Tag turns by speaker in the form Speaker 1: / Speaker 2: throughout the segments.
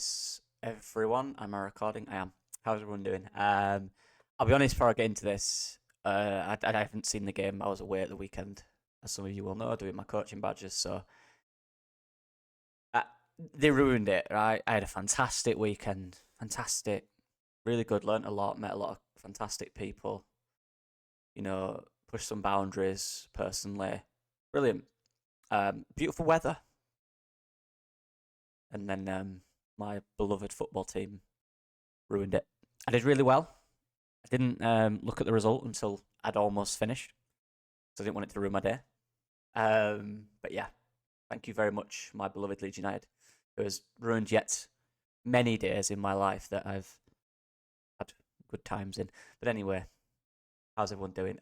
Speaker 1: this, everyone. Am I recording? I am. How's everyone doing? I'll be honest. Before I get into this, I haven't seen the game. I was away at the weekend, as some of you will know, doing my coaching badges. So uh, they ruined it, right? I had a fantastic weekend. Fantastic, really good. Learnt a lot. Met a lot of fantastic people. Pushed some boundaries personally. Brilliant. Beautiful weather, and then my beloved football team ruined it. I did really well. I didn't look at the result until I'd almost finished, so I didn't want it to ruin my day. But yeah, thank you very much, my beloved Leeds United. It has ruined yet many days in my life that I've had good times in. But anyway, how's everyone doing?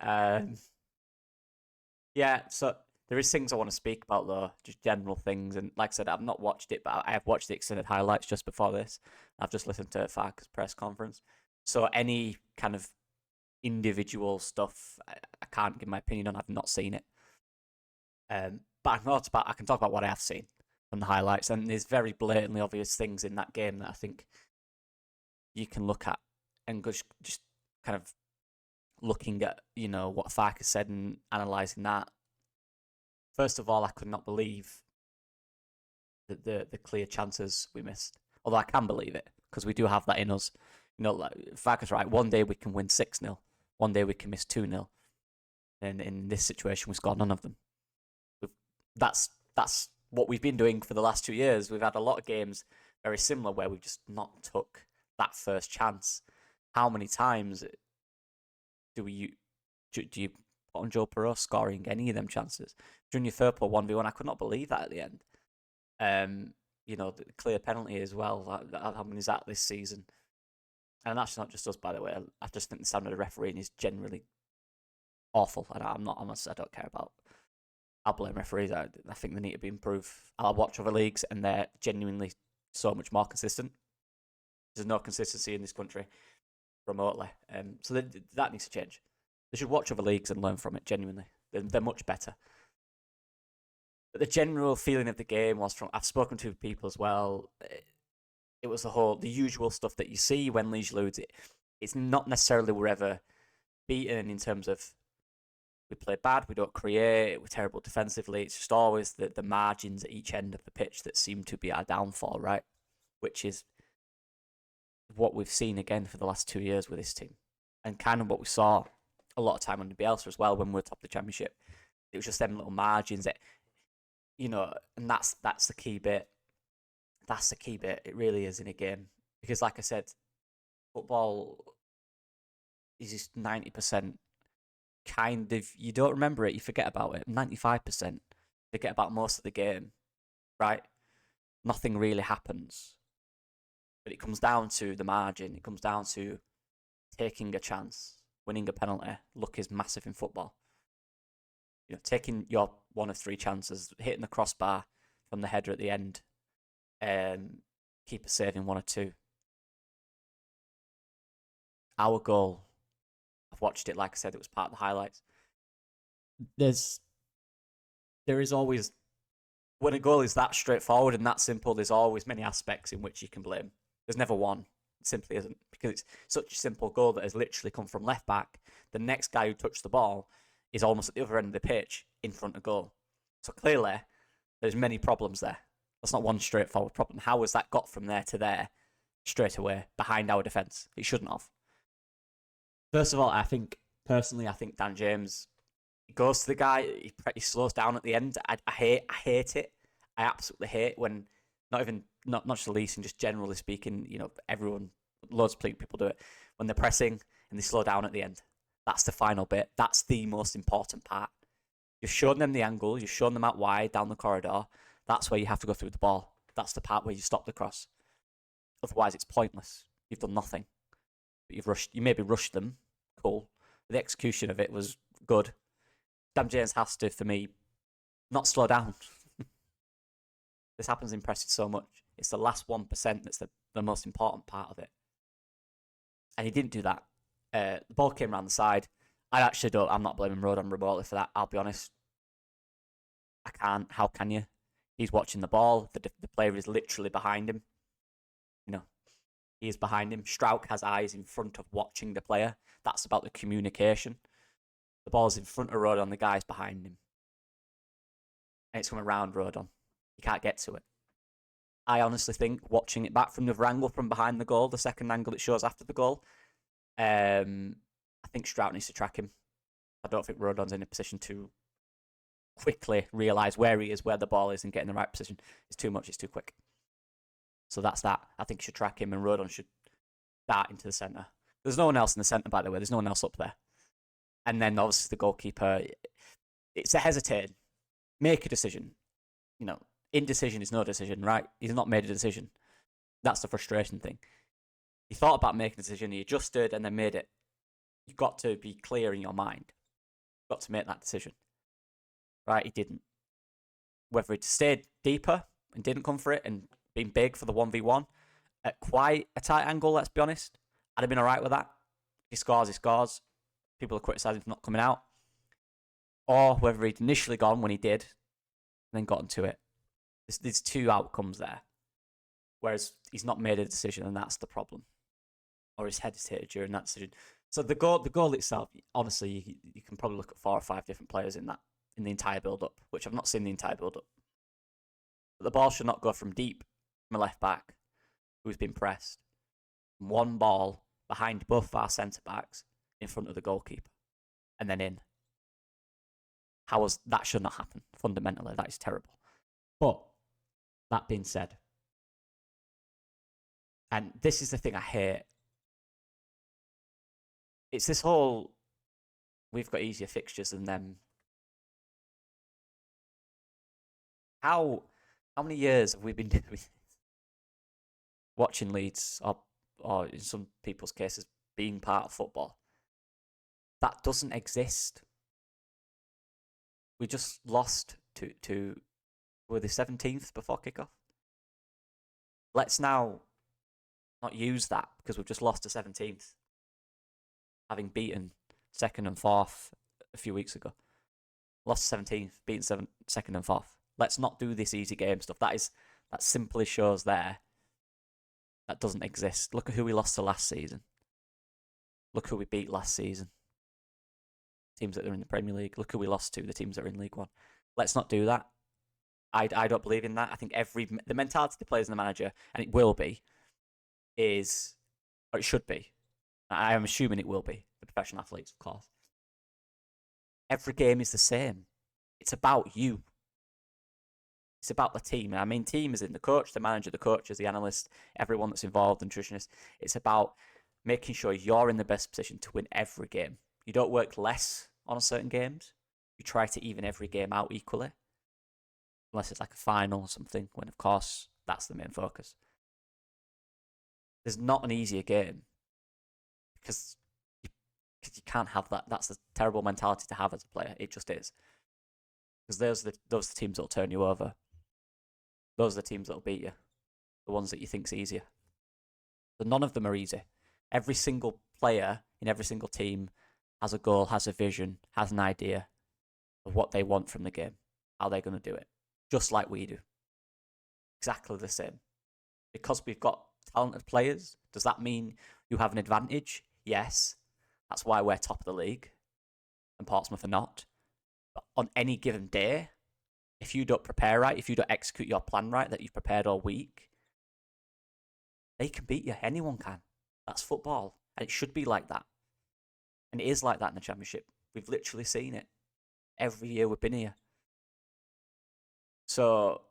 Speaker 1: Yeah, so there is things I want to speak about though, just general things. And like I said, I've not watched it, but I have watched the extended highlights just before this. I've just listened to Farke's press conference. So any kind of individual stuff, I can't give my opinion on. I've not seen it. But I can talk about what I have seen from the highlights, and there's very blatantly obvious things in that game that I think you can look at and just kind of looking at what Farke said and analysing that. First of all, I could not believe the clear chances we missed. Although I can believe it because we do have that in us. Like Farke's right. One day we can win 6-0. One day we can miss 2-0. And in this situation, we scored none of them. That's what we've been doing for the last 2 years. We've had a lot of games very similar where we've just not took that first chance. How many times do you put on Joe Perot scoring any of them chances? Junior Firpo 1v1, I could not believe that at the end. The clear penalty as well. How many is that this season? And that's not just us, by the way. I just think the standard of refereeing is generally awful. And I don't care about. I'll blame referees. I think they need to be improved. I'll watch other leagues, and they're genuinely so much more consistent. There's no consistency in this country remotely. So that needs to change. They should watch other leagues and learn from it, genuinely. They're much better. But the general feeling of the game was I've spoken to people as well. It was the usual stuff that you see when Leeds lose. It's not necessarily we're ever beaten in terms of we play bad, we don't create, we're terrible defensively. It's just always the margins at each end of the pitch that seem to be our downfall, right? Which is what we've seen again for the last 2 years with this team. And kind of what we saw a lot of time under Bielsa as well when we were top of the Championship. It was just them little margins that, and that's the key bit. That's the key bit. It really is in a game. Because like I said, football is just 90% kind of, you don't remember it, you forget about it. 95%, forget about most of the game, right? Nothing really happens. But it comes down to the margin. It comes down to taking a chance, winning a penalty. Luck is massive in football. Taking your one of 3 chances, hitting the crossbar from the header at the end, keeper saving 1 or 2. Our goal, I've watched it, like I said, it was part of the highlights. There is always, when a goal is that straightforward and that simple, there's always many aspects in which you can blame. There's never one. It simply isn't, because it's such a simple goal that has literally come from left back. The next guy who touched the ball is almost at the other end of the pitch in front of goal. So clearly, there's many problems there. That's not one straightforward problem. How has that got from there to there straight away behind our defence? It shouldn't have. First of all, I think Dan James goes to the guy. He slows down at the end. I hate it. I absolutely hate when not just the least, and just generally speaking, everyone, loads of people do it when they're pressing and they slow down at the end. That's the final bit. That's the most important part. You've shown them the angle. You've shown them out wide down the corridor. That's where you have to go through the ball. That's the part where you stop the cross. Otherwise, it's pointless. You've done nothing. But you maybe rushed them. Cool. But the execution of it was good. Dan James has to, for me, not slow down. This happens in pressing so much. It's the last 1% that's the most important part of it. And he didn't do that. The ball came around the side. I'm not blaming Rodon remotely for that. I'll be honest. I can't. How can you? He's watching the ball. The player is literally behind him. he is behind him. Strauch has eyes in front of watching the player. That's about the communication. The ball's in front of Rodon, the guy's behind him. And it's coming around Rodon. You can't get to it. I honestly think, watching it back from the other angle from behind the goal, the second angle it shows after the goal, I think Strauch needs to track him. I don't think Rodon's in a position to quickly realise where he is, where the ball is, and get in the right position. It's too much, it's too quick. So that's that. I think he should track him, and Rodon should dart into the centre. There's no one else in the centre, by the way. There's no one else up there. And then, obviously, the goalkeeper, it's a hesitate. Make a decision. Indecision is no decision, right? He's not made a decision. That's the frustration thing. He thought about making a decision, he adjusted, and then made it. You've got to be clear in your mind. You've got to make that decision. Right? He didn't. Whether he stayed deeper and didn't come for it and been big for the 1v1 at quite a tight angle, let's be honest, I'd have been all right with that. He scores, he scores. People are criticising for not coming out. Or whether he'd initially gone when he did, and then gotten to it. There's two outcomes there. Whereas he's not made a decision, and that's the problem. Or he's hesitated during that decision. So the goal itself, honestly, you can probably look at 4 or 5 different players in the entire build-up, which I've not seen the entire build-up. But the ball should not go from deep from a left-back who's been pressed. One ball behind both our centre-backs in front of the goalkeeper. And then in. That should not happen, fundamentally. That is terrible. But, that being said, and this is the thing I hate, it's this whole, we've got easier fixtures than them. How many years have we been doing this? Watching Leeds, or in some people's cases, being part of football. That doesn't exist. We just lost to were the 17th before kickoff. Let's now not use that because we've just lost to 17th, having beaten 2nd and 4th a few weeks ago. Lost to 17th, beaten 2nd and 4th. Let's not do this easy game stuff. That simply shows there that doesn't exist. Look at who we lost to last season. Look who we beat last season. Teams that are in the Premier League. Look who we lost to, the teams that are in League One. Let's not do that. I don't believe in that. I think the mentality of the players and the manager, and it will be, or it should be. I am assuming it will be, the professional athletes, of course. Every game is the same. It's about you. It's about the team. And I mean, team is in the coach, the manager, the coaches, the analyst, everyone that's involved, the nutritionist. It's about making sure you're in the best position to win every game. You don't work less on certain games. You try to even every game out equally. Unless it's like a final or something, when of course that's the main focus. There's not an easier game because you can't have that. That's a terrible mentality to have as a player. It just is. Because those are the teams that'll turn you over. Those are the teams that'll beat you. The ones that you think's easier. So none of them are easy. Every single player in every single team has a goal, has a vision, has an idea of what they want from the game, how they're going to do it. Just like we do. Exactly the same. Because we've got talented players, does that mean you have an advantage? Yes. That's why we're top of the league. And Portsmouth are not. But on any given day, if you don't prepare right, if you don't execute your plan right that you've prepared all week, they can beat you. Anyone can. That's football. And it should be like that. And it is like that in the Championship. We've literally seen it. Every year we've been here. So,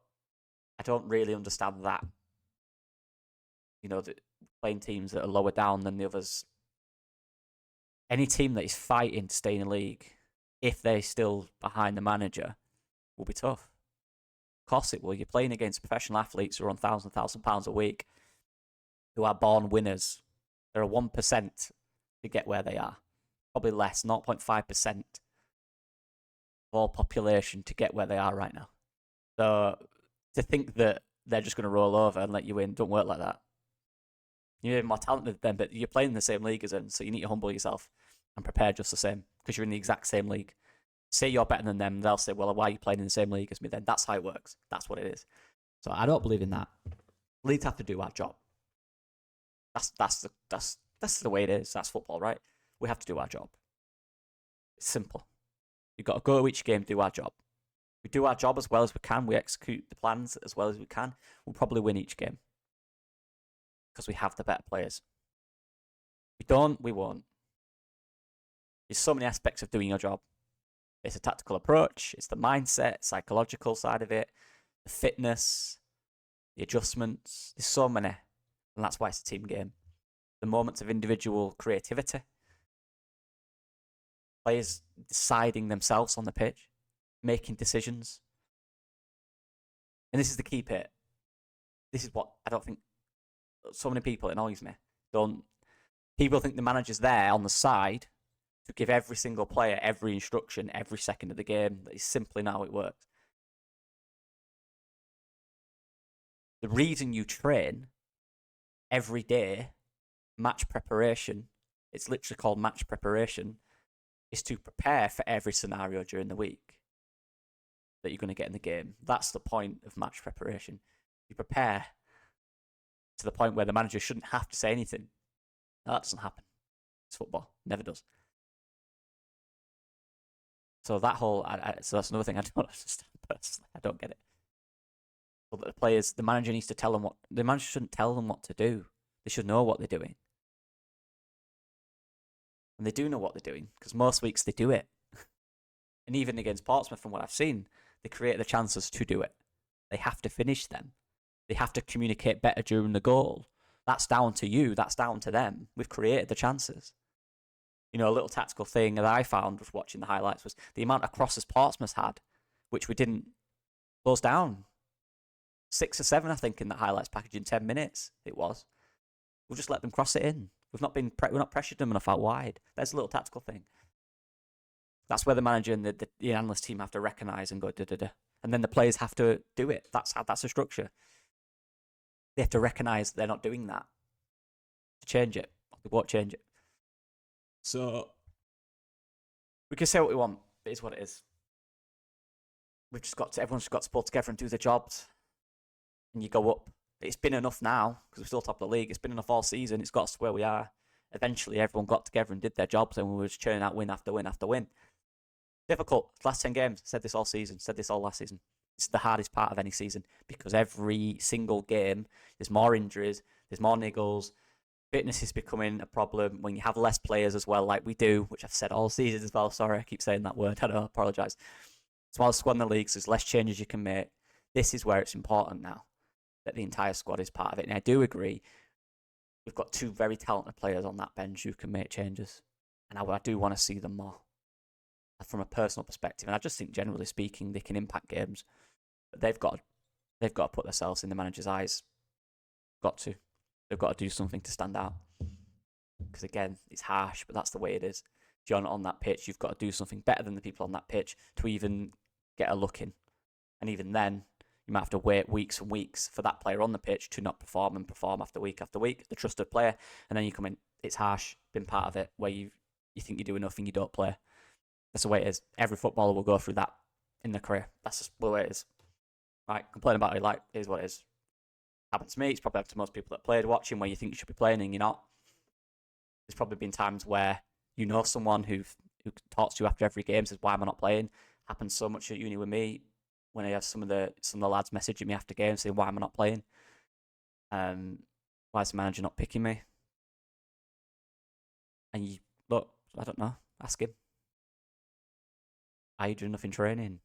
Speaker 1: I don't really understand that. Playing teams that are lower down than the others. Any team that is fighting to stay in the league, if they're still behind the manager, will be tough. Of course it will. You're playing against professional athletes who are on £1,000 a week, who are born winners. There are 1% to get where they are. Probably less, 0.5% of all population to get where they are right now. So to think that they're just going to roll over and let you in, don't work like that. You're more talented than them, but you're playing in the same league as them, so you need to humble yourself and prepare just the same, because you're in the exact same league. Say you're better than them, they'll say, well, why are you playing in the same league as me then? That's how it works. That's what it is. So I don't believe in that. Leeds have to do our job. That's the way it is. That's football, right? We have to do our job. It's simple. We've got to go to each game, do our job. We do our job as well as we can. We execute the plans as well as we can. We'll probably win each game because we have the better players. If we don't, we won't. There's so many aspects of doing your job. It's a tactical approach. It's the mindset, psychological side of it, the fitness, the adjustments. There's so many, and that's why it's a team game. The moments of individual creativity, players deciding themselves on the pitch, making decisions. And this is the key bit. This is what I don't think so many people, it annoys me. People think the manager's there on the side to give every single player every instruction every second of the game. That is simply not how it works. The reason you train every day, match preparation, it's literally called match preparation, is to prepare for every scenario during the week that you're going to get in the game. That's the point of match preparation. You prepare to the point where the manager shouldn't have to say anything. No, that doesn't happen. It's football. Never does. So that whole, so that's another thing I don't understand personally. I don't get it. But the players, the manager needs to tell them the manager shouldn't tell them what to do. They should know what they're doing. And they do know what they're doing, because most weeks they do it. And even against Portsmouth, from what I've seen, they create the chances to do it. They have to finish them. They have to communicate better during the goal. That's down to you. That's down to them. We've created the chances. You know, a little tactical thing that I found was watching the highlights was the amount of crosses Portsmouth had, which we didn't close down. 6 or 7, I think, in the highlights package in 10 minutes. It was. We've just let them cross it in. We've not pressured them enough out wide. There's a little tactical thing. That's where the manager and the analyst team have to recognise and go da-da-da. And then the players have to do it. That's a structure. They have to recognise they're not doing that to change it. They won't change it. So we can say what we want. It is what it is. Everyone's just got to pull together and do their jobs. And you go up. It's been enough now, because we're still top of the league. It's been enough all season. It's got us to where we are. Eventually, everyone got together and did their jobs, and we were just churning out win after win after win. Difficult. Last 10 games. Said this all season. Said this all last season. It's the hardest part of any season, because every single game, there's more injuries, there's more niggles. Fitness is becoming a problem when you have less players as well, like we do, which I've said all season as well. Sorry, I keep saying that word. I apologise. Smallest squad in the league, so there's less changes you can make. This is where it's important now, that the entire squad is part of it. And I do agree, we've got 2 very talented players on that bench who can make changes. And I do want to see them more from a personal perspective. And I just think, generally speaking, they can impact games. But they've got to put themselves in the manager's eyes. They've got to do something to stand out. Because again, it's harsh, but that's the way it is. If you're not on that pitch, you've got to do something better than the people on that pitch to even get a look in. And even then, you might have to wait weeks and weeks for that player on the pitch to not perform after week, the trusted player. And then you come in, it's harsh, been part of it, where you think you do enough and you don't play. That's the way it is. Every footballer will go through that in their career. That's just the way it is. Right, complain about it like, here's what it is. Happened to me, it's probably happened to most people that played watching, where you think you should be playing and you're not. There's probably been times where you know someone who talks to you after every game, says, why am I not playing? Happens so much at uni with me, when I have some of the lads messaging me after games saying, why am I not playing? Why is the manager not picking me? And you look, I don't know, ask him. Are you doing enough in training?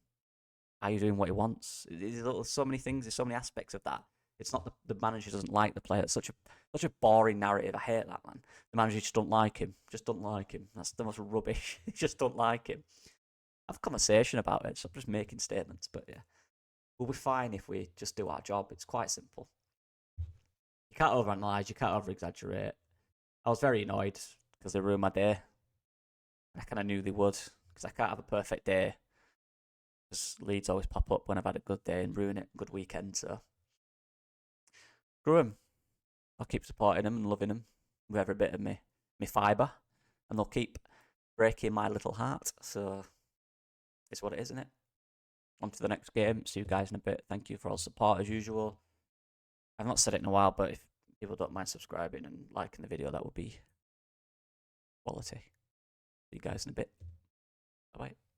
Speaker 1: Are you doing what he wants? There's so many things, there's so many aspects of that. It's not the manager doesn't like the player. It's such a boring narrative. I hate that, man. The manager just don't like him. Just don't like him. That's the most rubbish. Just don't like him. Have a conversation about it. Stop just making statements. But yeah, we'll be fine if we just do our job. It's quite simple. You can't overanalyze. You can't over-exaggerate. I was very annoyed because they ruined my day. I kind of knew they would, because I can't have a perfect day. Because Leeds always pop up when I've had a good day and ruin it. Good weekend, so screw him. I'll keep supporting him and loving him with every bit of me fibre, and they'll keep breaking my little heart. So it's what it is, isn't it? On to the next game. See you guys in a bit. Thank you for all the support as usual. I've not said it in a while, but if people don't mind subscribing and liking the video, that would be quality. See you guys in a bit. Bye bye.